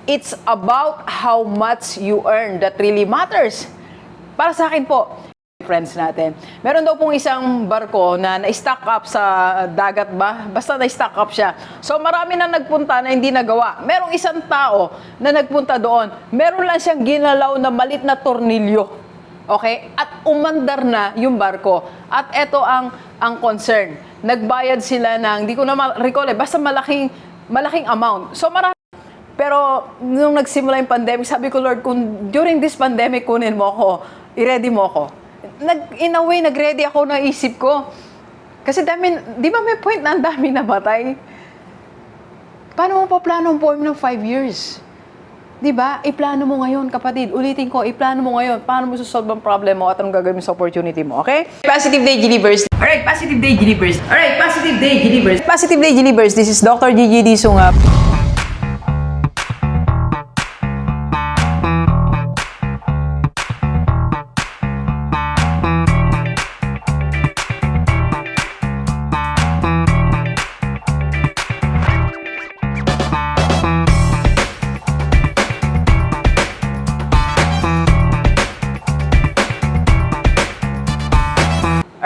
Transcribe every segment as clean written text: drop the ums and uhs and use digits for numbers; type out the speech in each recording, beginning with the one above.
It's about how much you earn that really matters. Para sa akin po, friends natin. Meron daw pong isang barko na na-stack up sa dagat ba? Basta na-stack up siya. So marami na nagpunta na hindi nagawa. Merong isang tao na nagpunta doon. Meron lang siyang ginalaw na malit na tornilyo. Okay? At umandar na yung barko. At ito ang concern. Nagbayad sila ng, hindi ko na recall basta malaking amount. So marami. Pero nung nagsimula yung pandemic, sabi ko, Lord, kung during this pandemic kunin mo ako, i-ready mo ako. In a way, nag-ready ako na isip ko. Kasi di ba may point na ang dami namatay? Paano mo pa plano ang poem ng 5 years? Di ba? Iplano mo ngayon, kapatid. Ulitin ko, iplano mo ngayon. Paano mo susolve ang problem mo at anong gagawin mo sa opportunity mo, okay? Positive Day, Gilibers. Alright, Positive Day, Gilibers. Alright, Positive Day, Gilibers. Positive Day, Gilibers. This is Dr. Gigi Disunga.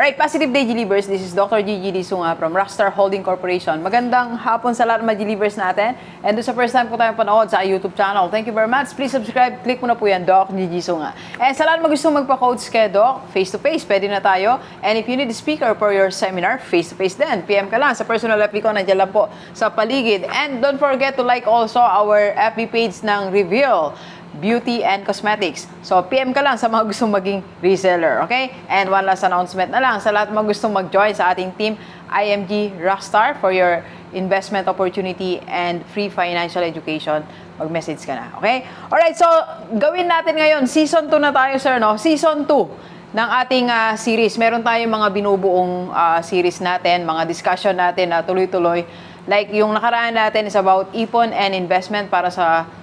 Alright, Positive Day, Gilibers. This is Dr. Gigi Disunga from Rockstar Holding Corporation. Magandang hapon sa lahat ng mga Gilibers natin. And doon sa first time po tayong panood sa YouTube channel, thank you very much. Please subscribe. Click mo na po yan, Doc Gigi Disunga. And sa lahat ng gustong magpa-coach kay Doc, face-to-face, pwede na tayo. And if you need a speaker for your seminar, face-to-face din. PM ka lang sa personal FB ko, nandiyan lang po sa paligid. And don't forget to like also our FB page ng Reveal Beauty and Cosmetics. So, PM ka lang sa mga gustong maging reseller, okay? And one last announcement na lang sa lahat mga gustong mag-join sa ating team, IMG Rockstar, for your investment opportunity and free financial education. Mag-message ka na, okay? Alright, so, gawin natin ngayon. Season 2 na tayo, sir, no? Season 2 ng ating series. Meron tayong mga binubuong series natin, mga discussion natin na tuloy-tuloy. Like, yung nakaraan natin is about ipon and investment para sa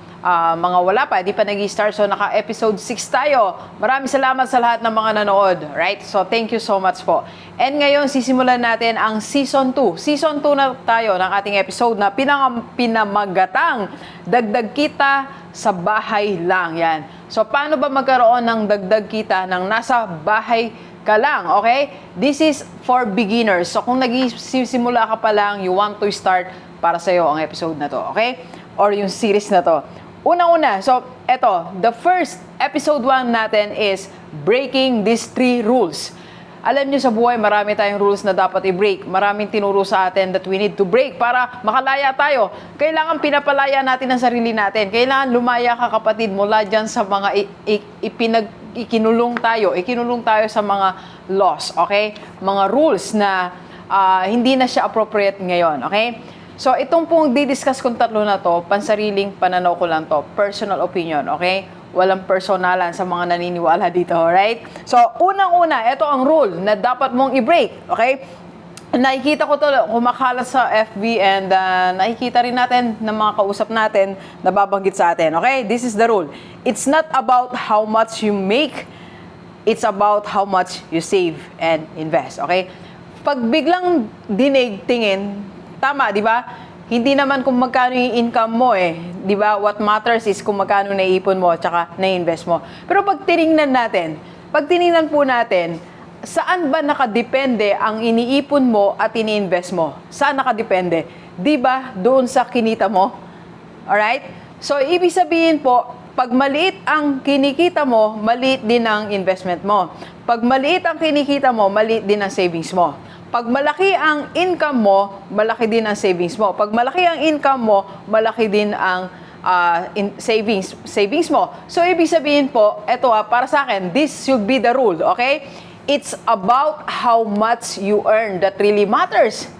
mga wala pa, di pa nag-start. So, naka-episode 6 tayo. Maraming salamat sa lahat ng mga nanood. Right? So, thank you so much po. And ngayon, sisimulan natin ang Season 2. Season 2 na tayo ng ating episode na pinamagatang Dagdag Kita sa Bahay Lang. Yan. So, paano ba magkaroon ng dagdag kita ng nasa bahay ka lang? Okay? This is for beginners. So, kung nagsisimula ka pa lang, you want to start, para sa'yo ang episode na to. Okay? Or yung series na to. Una-una, so eto, the first episode 1 natin is breaking these 3 rules. Alam niyo sa buhay, marami tayong rules na dapat i-break. Maraming tinuro sa atin that we need to break para makalaya tayo. Kailangan pinapalaya natin ang sarili natin. Kailangan lumaya ka, kapatid, mula dyan sa mga ikinulong tayo sa mga laws, okay? Mga rules na hindi na siya appropriate ngayon, okay? So, itong pong didiscuss kong tatlo na to, pansariling pananaw ko lang to, personal opinion, okay? Walang personalan sa mga naniniwala dito, right? So, unang-una, ito ang rule na dapat mong i-break, okay? Nakikita ko to, kumakalat sa FB and nakikita rin natin ng mga kausap natin na babanggit sa atin, okay? This is the rule. It's not about how much you make, it's about how much you save and invest, okay? Pag biglang tingin, tama, di ba? Hindi naman kung magkano yung income mo di ba? What matters is kung magkano naiipon mo at saka nai-invest mo. Pero pag tiningnan po natin, saan ba nakadepende ang iniipon mo at ini-invest mo? Saan nakadepende? Di ba? Doon sa kinita mo? Alright? So, ibig sabihin po, pag maliit ang kinikita mo, maliit din ang investment mo. Pag maliit ang kinikita mo, maliit din ang savings mo. Pag malaki ang income mo, malaki din ang savings mo. Pag malaki ang income mo, malaki din ang savings mo. So, ibig sabihin po, eto para sa akin, this should be the rule, okay? It's about how much you earn that really matters.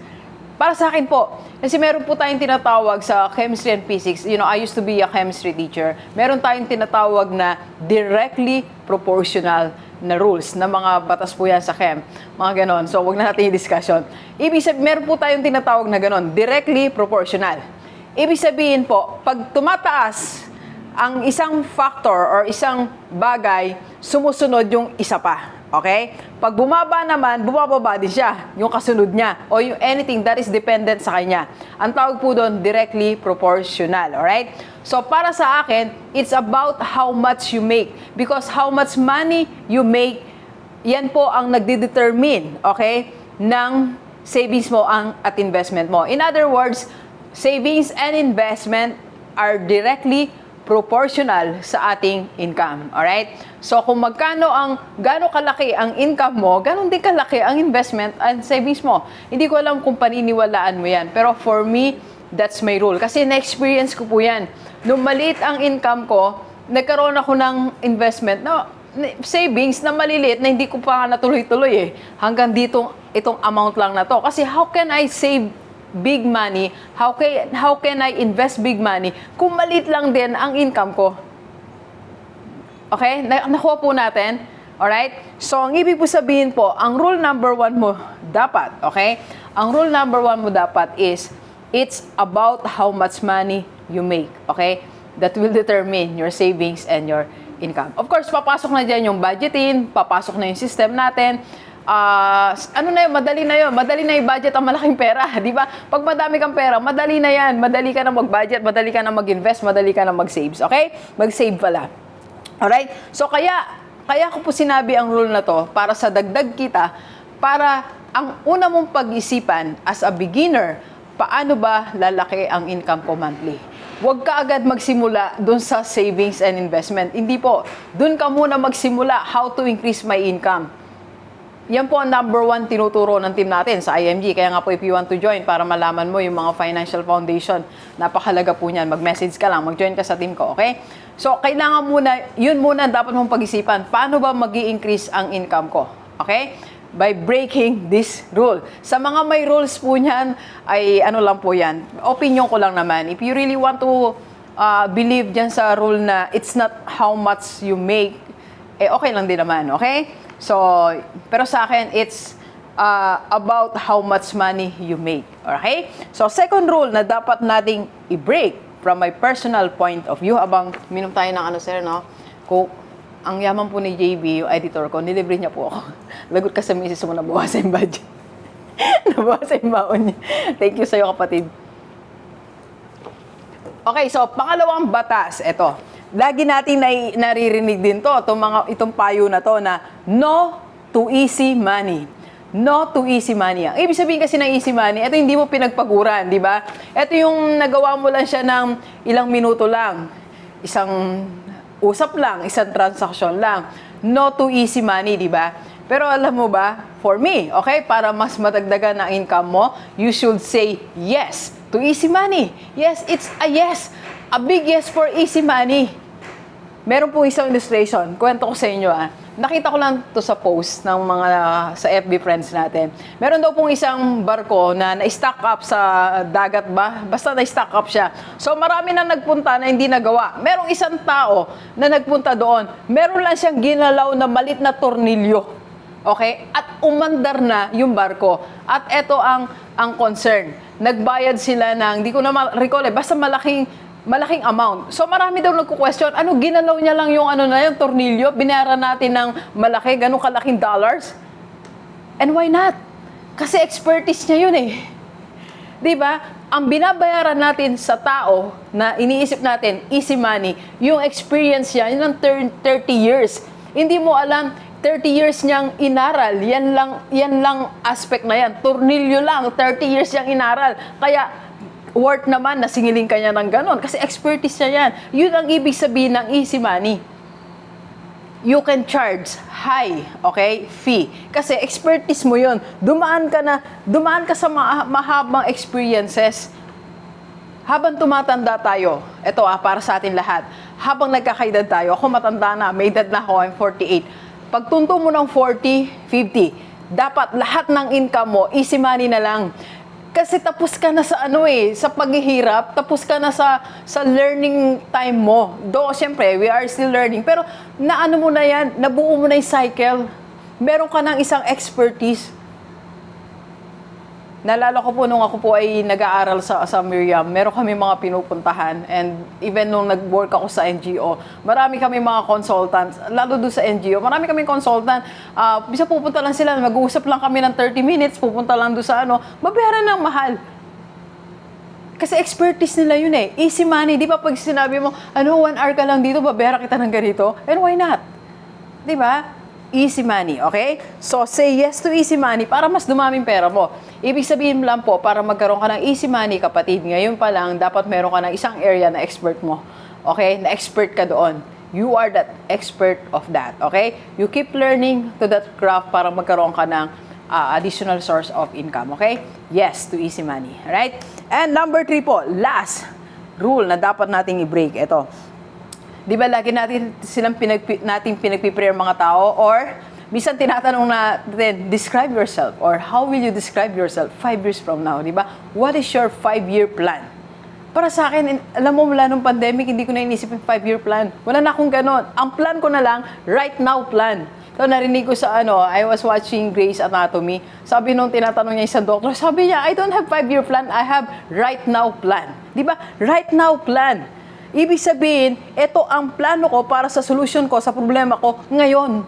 Para sa akin po, kasi meron po tayong tinatawag sa chemistry and physics. You know, I used to be a chemistry teacher. Meron tayong tinatawag na directly proportional na rules, na mga batas po yan sa chem. Mga ganon. So, wag na natin yung discussion. Ibig sabihin, meron po tayong tinatawag na ganon, directly proportional. Ibig sabihin po, pag tumataas ang isang factor or isang bagay, sumusunod yung isa pa. Okay? Pag bumaba naman, bumababa din siya, yung kasunod niya, o yung anything that is dependent sa kanya. Ang tawag po doon, directly proportional. Alright? So, para sa akin, it's about how much you make. Because how much money you make, yan po ang nagdedetermine, okay, ng savings mo at investment mo. In other words, savings and investment are directly proportional sa ating income. Alright? So, kung gaano kalaki ang income mo, ganon din kalaki ang investment and savings mo. Hindi ko alam kung paniniwalaan mo yan. Pero for me, that's my rule. Kasi na-experience ko po yan. Nung maliit ang income ko, nagkaroon ako ng investment na savings na maliliit na hindi ko pa natuloy-tuloy eh. Hanggang dito, itong amount lang na to. Kasi how can I save big money? How can I invest big money kung maliit lang din ang income ko? Okay? Nakuha po natin. Alright? So, ang ibig po sabihin po, ang rule number 1 mo dapat, okay? Ang rule number 1 mo dapat is, it's about how much money you make. Okay? That will determine your savings and your income. Of course, papasok na dyan yung budgeting, papasok na yung system natin. Ano na yun, madali na yung budget ang malaking pera, di ba? Pag madami kang pera, madali na yan, madali ka na mag-budget, madali ka na mag-invest, madali ka na mag-saves, okay? Mag-save pala. Alright? So, kaya ko po sinabi ang rule na to para sa dagdag kita, para ang una mong pag-isipan as a beginner, paano ba lalaki ang income ko monthly? Huwag ka agad magsimula dun sa savings and investment. Hindi po. Dun ka muna magsimula how to increase my income. Yan po ang number 1 tinuturo ng team natin sa IMG. Kaya nga po, if you want to join para malaman mo yung mga financial foundation, napakalaga po niyan. Mag-message ka lang, mag-join ka sa team ko, okay? So, kailangan muna, yun muna dapat mong pag-isipan. Paano ba mag-i-increase ang income ko? Okay? By breaking this rule. Sa mga may rules po niyan, ay ano lang po yan. Opinion ko lang naman. If you really want to believe dyan sa rule na it's not how much you make, okay lang din naman, okay? So, pero sa akin, it's about how much money you make. Okay? So, second rule na dapat nating i-break from my personal point of view, abang minom tayo ng ano, sir, no? Coke. Ang yaman po ni JB, yung editor ko, nilibre niya po ako. Lagot ka sa misis mo, nabawasan yung budget. Nabawasan yung baon niya. Thank you sa'yo, kapatid. Okay, so, pangalawang batas, ito. Lagi natin naririnig din to, itong payo na to na no to easy money. No to easy money. Ang ibig sabihin kasi ng easy money, ito hindi mo pinagpaguran, di ba? Ito yung nagawa mo lang siya ng ilang minuto lang. Isang usap lang, isang transaction lang. No to easy money, di ba? Pero alam mo ba, for me, okay, para mas madagdagan ang income mo, you should say yes to easy money. Yes, it's a yes. A big yes for easy money. Meron po isang illustration. Kwento ko sa inyo Nakita ko lang to sa post ng mga sa FB friends natin. Meron daw pong isang barko na na-stack up sa dagat ba? Basta na-stack up siya. So marami na nagpunta na hindi nagawa. Merong isang tao na nagpunta doon. Meron lang siyang ginalaw na malit na tornilyo. Okay? At umandar na yung barko. At ito ang concern. Nagbayad sila ng, hindi ko na recall basta malaking amount. So marami daw nagko-question, ano ginalaw niya lang yung yung tornilyo, binayaran natin ng malaki, ganun kalaking dollars? And why not? Kasi expertise niya yun eh. 'Di ba? Ang binabayaran natin sa tao na iniisip natin easy money, yung experience niya, yun ang 30 years. Hindi mo alam 30 years niyang inaral, yan lang aspect na yan. Tornilyo lang, 30 years niyang inaral. Kaya, worth naman na singiling kanya ng ganon. Kasi expertise niya yan. Yun ang ibig sabihin ng easy money. You can charge high, okay, fee. Kasi expertise mo yun. Dumaan ka sa mahabang experiences. Habang tumatanda tayo, ito para sa atin lahat, habang nagkakaedad tayo, ako matanda na, may edad na ako, I'm 48. Pagtunto mo ng 40, 50, dapat lahat ng income mo, easy money na lang. Kasi tapos ka na sa sa paghihirap, tapos ka na sa learning time mo. Though, siyempre, we are still learning. Pero, mo na yan, nabuo mo na yung cycle. Meron ka ng isang expertise. Naalala ko po nung ako po ay nag-aaral sa Miriam, meron kami mga pinupuntahan, and even nung nag-work ako sa NGO, marami kami mga consultants, lalo doon sa NGO, marami kami consultant, bisa pupunta lang sila, mag-uusap lang kami ng 30 minutes, pupunta lang doon sa babayaran ng mahal. Kasi expertise nila yun eh. Easy money. Di ba pag sinabi mo, 1 hour ka lang dito, babayaran kita ng ganito? And why not? Di ba? Easy money, okay? So, say yes to easy money para mas dumaming pera mo. Ibig sabihin lang po, para magkaroon ka ng easy money, kapatid, ngayon pa lang, dapat meron ka ng isang area na expert mo. Okay? Na expert ka doon. You are that expert of that, okay? You keep learning to that craft para magkaroon ka ng additional source of income, okay? Yes to easy money, right? And number 3 po, last rule na dapat nating i-break. Ito. Di ba lagi natin silang pinagpiprepare mga tao, or minsan tinatanong natin, describe yourself, or how will you describe yourself 5 years from now, di ba? What is your 5-year plan? Para sa akin, alam mo, mula nung pandemic, hindi ko na inisip yung 5-year plan. Wala na akong ganon. Ang plan ko na lang, right now plan. So, narinig ko sa I was watching Grey's Anatomy. Sabi nung tinatanong niya isang doktor, sabi niya, I don't have 5-year plan, I have right now plan. Di ba? Right now plan. Ibig sabihin, ito ang plano ko para sa solution ko, sa problema ko ngayon.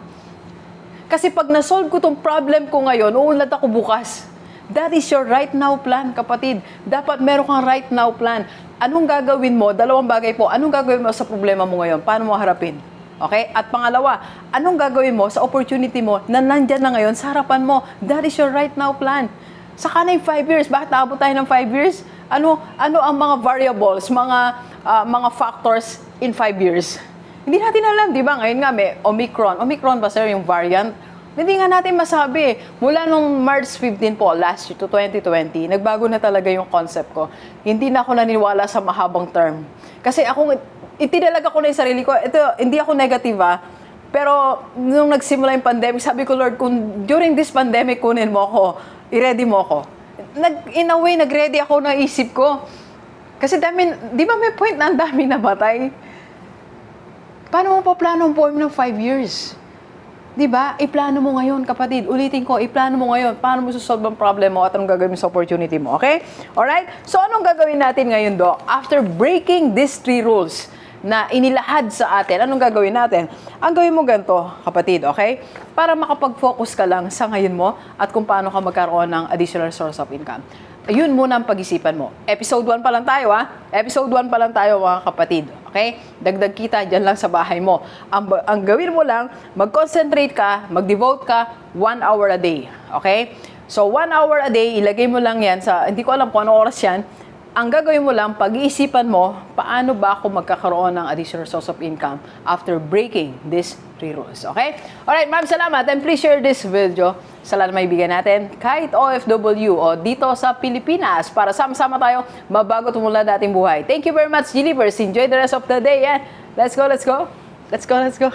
Kasi pag na-solve ko tong problem ko ngayon, uunlad ako bukas. That is your right now plan, kapatid. Dapat meron kang right now plan. Anong gagawin mo? 2 bagay po. Anong gagawin mo sa problema mo ngayon? Paano mo harapin? Okay? At pangalawa, anong gagawin mo sa opportunity mo na nandyan na ngayon sa harapan mo? That is your right now plan. Saka na yung 5 years. Bakit naabot tayo ng 5 years? Ano ang mga variables, mga factors in 5 years? Hindi natin alam, di ba? Ngayon nga may Omicron. Omicron ba, sir, yung variant? Hindi nga natin masabi. Mula nung March 15 po, last year to 2020, nagbago na talaga yung concept ko. Hindi na ako naniniwala sa mahabang term. Kasi itinalaga ko na yung sarili ko. Ito, hindi ako negative pero nung nagsimula yung pandemic, sabi ko, Lord, kung during this pandemic kunin mo ako, i-ready mo ako. In a way, nag-ready ako na isip ko. Kasi di ba may point na ang dami namatay? Paano mo pa plano ang buhay mo ng 5 years? Di ba? Iplano mo ngayon, kapatid. Ulitin ko, iplano mo ngayon. Paano mo susolve ang problem mo at anong gagawin mo sa opportunity mo, okay? Alright? So, anong gagawin natin ngayon, Doc? After breaking these 3 rules na inilahad sa atin, anong gagawin natin? Ang gawin mo ganito, kapatid, okay? Para makapag-focus ka lang sa ngayon mo at kung paano ka magkaroon ng additional source of income. Ayun muna ang pag-isipan mo. Episode 1 pa lang tayo, Episode 1 pa lang tayo, mga kapatid. Okay? Dagdag kita dyan lang sa bahay mo. Ang gawin mo lang, mag-concentrate ka, mag-devote ka 1 hour a day. Okay? So, 1 hour a day, ilagay mo lang yan sa, hindi ko alam kung anong oras yan. Ang gagawin mo lang, pag-iisipan mo, paano ba ako magkakaroon ng additional source of income after breaking these 3 rules. Okay? Alright, ma'am, salamat. And please share this video sa lahat ng maibigan natin, kahit OFW o dito sa Pilipinas, para sama-sama tayo mabago tumula dating buhay. Thank you very much, Gilivers. Enjoy the rest of the day. And let's go, let's go. Let's go, let's go.